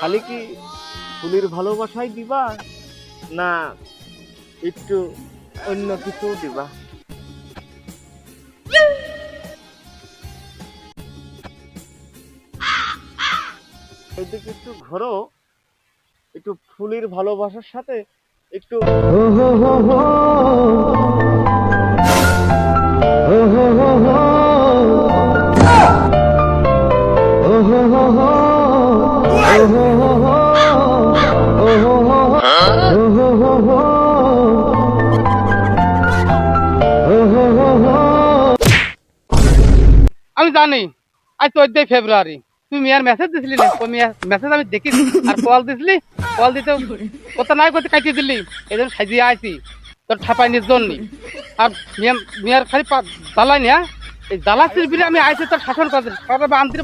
খালি কি ফুলের ভালোবাসাই দিবা না একটু অন্য কিছু দিবা? এদিকে একটু ঘোরো, একটু ফুলের ভালোবাসার সাথে একটু আমি জানি আজ 14 ফেব্রুয়ারি তুই মেয়ার মেসেজ দিছিলি না? ওই মেসেজ আমি দেখিস আর কল দিছিলি, কল দিতে কথা নাই করতে কাটিয়ে দিলি। এই জন্য সাজিয়ে আইছি তোর ঠাপাই নিজ জন্য। আর মেয়ার খালি জ্বালাই না, এই জ্বালা চিরবিরে আমি আইছি তোর শাসন করতে। আনতে